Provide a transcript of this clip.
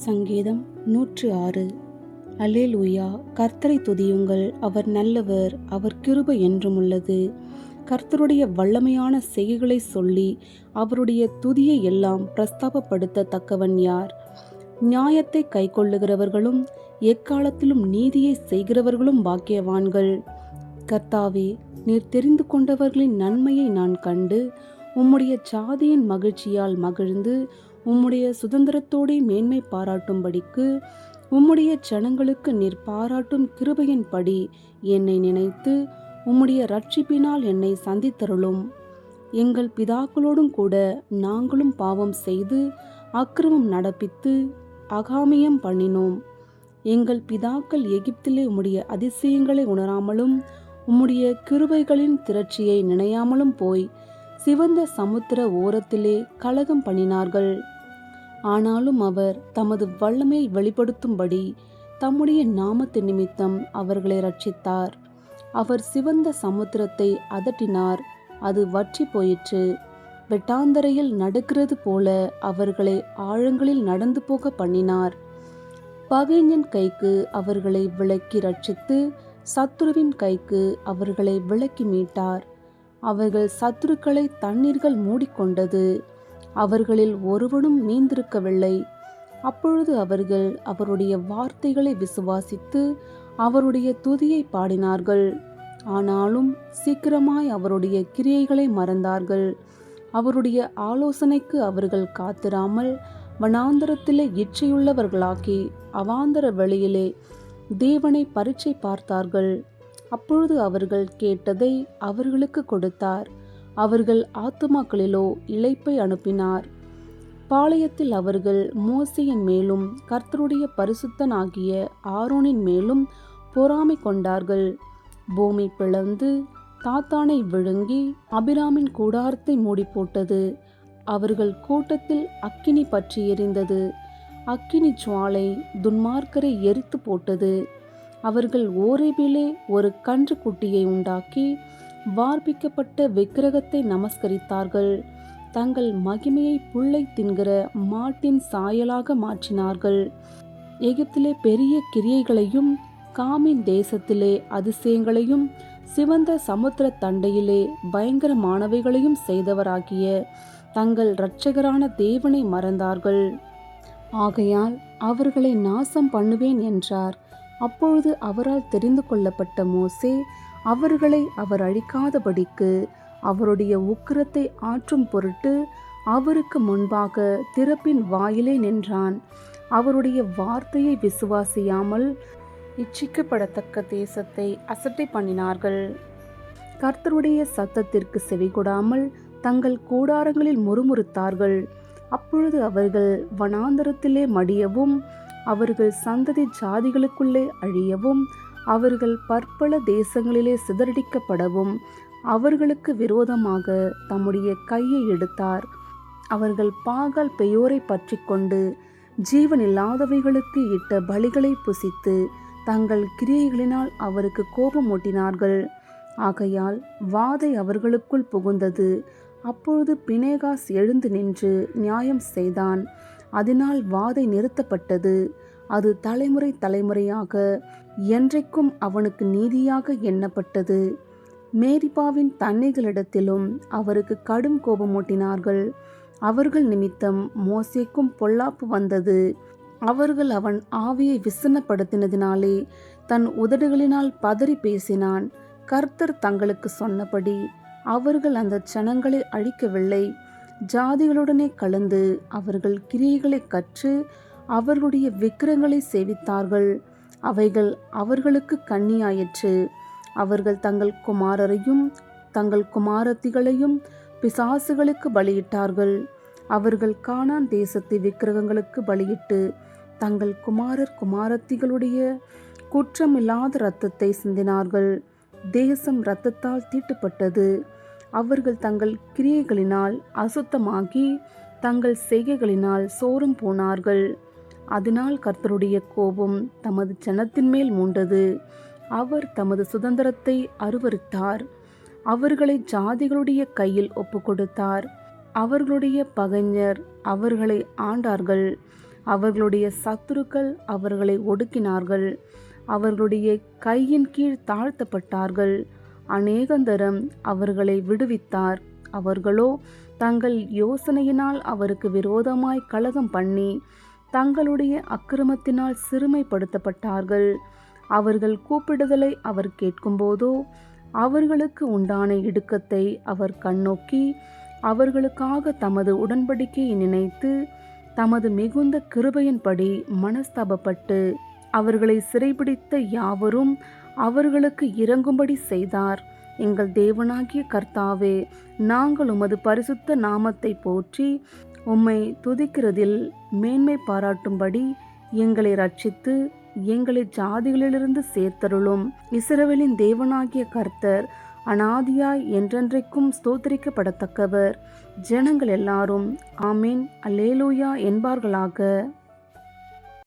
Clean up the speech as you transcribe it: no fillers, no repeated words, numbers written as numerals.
சங்கீதம் 106. அல்லேலூயா. கர்த்தரை துதியுங்கள், அவர் நல்லவர், அவர் கிருபை என்றும் உள்ளது. கர்த்தருடைய வல்லமையான செய்கைகளை சொல்லி அவருடைய துதியை எல்லாம் பிரஸ்தாபப்படுத்த தக்கவன் யார்? நியாயத்தை கைக்கொள்ளுகிறவர்களும் எக்காலத்திலும் நீதியை செய்கிறவர்களும் பாக்கியவான்கள். கர்த்தாவே, நீர் தெரிந்து கொண்டவர்களின் நன்மையை நான் கண்டு உம்முடைய சாதியின் மகிழ்ச்சியால் மகிழ்ந்து உம்முடைய சுதந்திரத்தோடே மேன்மை பாராட்டும்படிக்கு உம்முடைய ஜனங்களுக்கு நீர் பாராட்டும் கிருபையின்படி என்னை நினைத்து உம்முடைய இரட்சிப்பினால் என்னை சந்தித்தருளும். எங்கள் பிதாக்களோடும் கூட நாங்களும் பாவம் செய்து அக்கிரமம் நடப்பித்து அகாமியம் பண்ணினோம். எங்கள் பிதாக்கள் எகிப்திலே உம்முடைய அதிசயங்களை உணராமலும் உம்முடைய கிருபைகளின் திரட்சியை நினையாமலும் போய் சிவந்த சமுத்திர ஓரத்திலே கலகம் பண்ணினார்கள். ஆனாலும் அவர் தமது வல்லமையை வெளிப்படுத்தும்படி தம்முடைய நாமத்து நிமித்தம் அவர்களை ரட்சித்தார். அவர் சிவந்த சமுத்திரத்தை அதட்டினார், அது வற்றி போயிற்று. வெட்டாந்தரையில் நடக்கிறது போல அவர்களை ஆழங்களில் நடந்து போக பண்ணினார். பகைஞன் கைக்கு அவர்களை விலக்கி ரட்சித்து சத்துருவின் கைக்கு அவர்களை விலக்கி மீட்டார். அவர்கள் சத்துருக்களை தண்ணீர்கள் மூடிக்கொண்டது, அவர்களில் ஒருவனும் மீந்திருக்கவில்லை. அப்பொழுது அவர்கள் அவருடைய வார்த்தைகளை விசுவாசித்து அவருடைய துதியை பாடினார்கள். ஆனாலும் சீக்கிரமாய் அவருடைய கிரியைகளை மறந்தார்கள். அவருடைய ஆலோசனைக்கு அவர்கள் காத்திராமல் வனாந்தரத்திலே இச்சையுள்ளவர்களாக்கி அவாந்தர வெளியிலே தேவனை பரீட்சை பார்த்தார்கள். அப்பொழுது அவர்கள் கேட்டதை அவர்களுக்கு கொடுத்தார். அவர்கள் ஆத்துமாக்களிலோ இளைப்பை அனுப்பினார். பாளையத்தில் அவர்கள் மோசேயின் மேலும் கர்த்தருடைய பரிசுத்தனாகிய ஆரோனின் மேலும் பொறாமை கொண்டார்கள். பூமி பிளந்து தாத்தானை விழுங்கி அபிராமின் கூடாரத்தை மூடி போட்டது. அவர்கள் கூட்டத்தில் அக்கினி பற்றி எரிந்தது. அக்கினி ஜுவாலை துன்மார்க்கரை எரித்து போட்டது. அவர்கள் ஓரேபிலே ஒரு கன்று குட்டியை உண்டாக்கி வார்ப்பிக்கப்பட்ட விக்கிரகத்தை நமஸ்கரித்தார்கள். தங்கள் மகிமையை புல்லை தின்கிற மாட்டின் சாயலாக மாற்றினார்கள். எகிப்திலே பெரிய கிரியைகளையும் காமின் தேசத்திலே அதிசயங்களையும் சிவந்த சமுத்திர தண்டையிலே பயங்கரமானவைகளையும் செய்தவராகிய தங்கள் இரட்சகரான தேவனை மறந்தார்கள். ஆகையால் அவர்களை நாசம் பண்ணுவேன் என்றார். அப்பொழுது அவரால் தெரிந்து கொள்ளப்பட்ட மோசே அவர்களை அவர் அழிக்காதபடிக்கு அவருடைய உக்கிரத்தை ஆற்றும் பொருட்டு அவருக்கு முன்பாக திறப்பின் வாயிலே நின்றான். அவருடைய வார்த்தையை விசுவாசியாமல் இச்சிக்கப்படத்தக்க தேசத்தை அசட்டை பண்ணினார்கள். கர்த்தருடைய சத்தத்திற்கு செவிகொடாமல் தங்கள் கூடாரங்களில் முறுமுறுத்தார்கள். அப்பொழுது அவர்கள் வனாந்தரத்திலே மடியவும் அவர்கள் சந்ததி ஜாதிகளுக்குள்ளே அழியவும் அவர்கள் பற்பல தேசங்களிலே சிதறடிக்கப்படவும் அவர்களுக்கு விரோதமாக தம்முடைய கையை எடுத்தார். அவர்கள் பாகால் பெயோரை பற்றி கொண்டு ஜீவனில்லாதவைகளுக்கு இட்ட பலிகளை புசித்து தங்கள் கிரியைகளினால் அவருக்கு கோபமூட்டினார்கள். ஆகையால் வாதை அவர்களுக்குள் புகுந்தது. அப்பொழுது பினேகாஸ் எழுந்து நின்று நியாயம் செய்தான். அதனால் வாதை நிறுத்தப்பட்டது. அது தலைமுறை தலைமுறையாக என்றைக்கும் அவனுக்கு நீதியாக எண்ணப்பட்டது. மேரிபாவின் தன்னைகளிடத்திலும் அவருக்கு கடும் கோபமூட்டினார்கள். அவர்கள் நிமித்தம் மோசேக்கும் பொல்லாப்பு வந்தது. அவர்கள் அவன் ஆவியை விசனப்படுத்தினதினாலே தன் உதடுகளினால் பதறி பேசினான். கர்த்தர் தங்களுக்கு சொன்னபடி அவர்கள் அந்த ஜனங்களை அழிக்கவில்லை. ஜாதிகளுடனே கலந்து அவர்கள் கிரியைகளை கற்று அவர்களுடைய விக்கிரங்களை சேவித்தார்கள். அவைகள் அவர்களுக்கு கண்ணியாயிற்று. அவர்கள் தங்கள் குமாரரையும் தங்கள் குமாரத்திகளையும் பிசாசுகளுக்கு பலியிட்டார்கள். அவர்கள் கானான் தேசத்து விக்கிரகங்களுக்கு பலியிட்டு தங்கள் குமாரர் குமாரத்திகளுடைய குற்றமில்லாத இரத்தத்தை சிந்தினார்கள். தேசம் இரத்தத்தால் தீட்டுப்பட்டது. அவர்கள் தங்கள் கிரியைகளினால் அசுத்தமாகி தங்கள் செய்கைகளினால் சோரம் போனார்கள். அதனால் கர்த்தருடைய கோபம் தமது ஜனத்தின் மேல் மூண்டது. அவர் தமது சுதந்திரத்தை அருவருத்தார். அவர்களை ஜாதிகளுடைய கையில் ஒப்புக்கொடுத்தார். அவர்களுடைய பகைஞர் அவர்களை ஆண்டார்கள். அவர்களுடைய சத்துருக்கள் அவர்களை ஒடுக்கினார்கள். அவர்களுடைய கையின் கீழ் தாழ்த்தப்பட்டார்கள். அநேகந்தரம் அவர்களை விடுவித்தார். அவர்களோ தங்கள் யோசனையினால் அவருக்கு விரோதமாய் கலகம் பண்ணி தங்களுடைய அக்கிரமத்தினால் சிறுமைப்படுத்தப்பட்டார்கள். அவர்கள் கூப்பிடுதலை அவர் கேட்கும்போதோ அவர்களுக்கு உண்டான இடுக்கத்தை அவர் கண்ணோக்கி அவர்களுக்காக தமது உடன்படிக்கையை நினைத்து தமது மிகுந்த கிருபையின்படி மனஸ்தாபப்பட்டு அவர்களை சிறைபிடித்த யாவரும் அவர்களுக்கு இரங்கும்படி செய்தார். எங்கள் தேவனாகிய கர்த்தாவே, நாங்கள் உமது பரிசுத்த நாமத்தை போற்றி உம்மை துதிக்கிறதில் மேன்மை பாராட்டும்படி எங்களை ரட்சித்து எங்களை ஜாதிகளிலிருந்து சேர்த்தருளும். இஸ்ரவேலின் தேவனாகிய கர்த்தர் அநாதியாய் என்றென்றைக்கும் ஸ்தோத்திரிக்கப்படத்தக்கவர். ஜனங்கள் எல்லாரும் ஆமேன் அல்லேலூயா என்பார்களாக.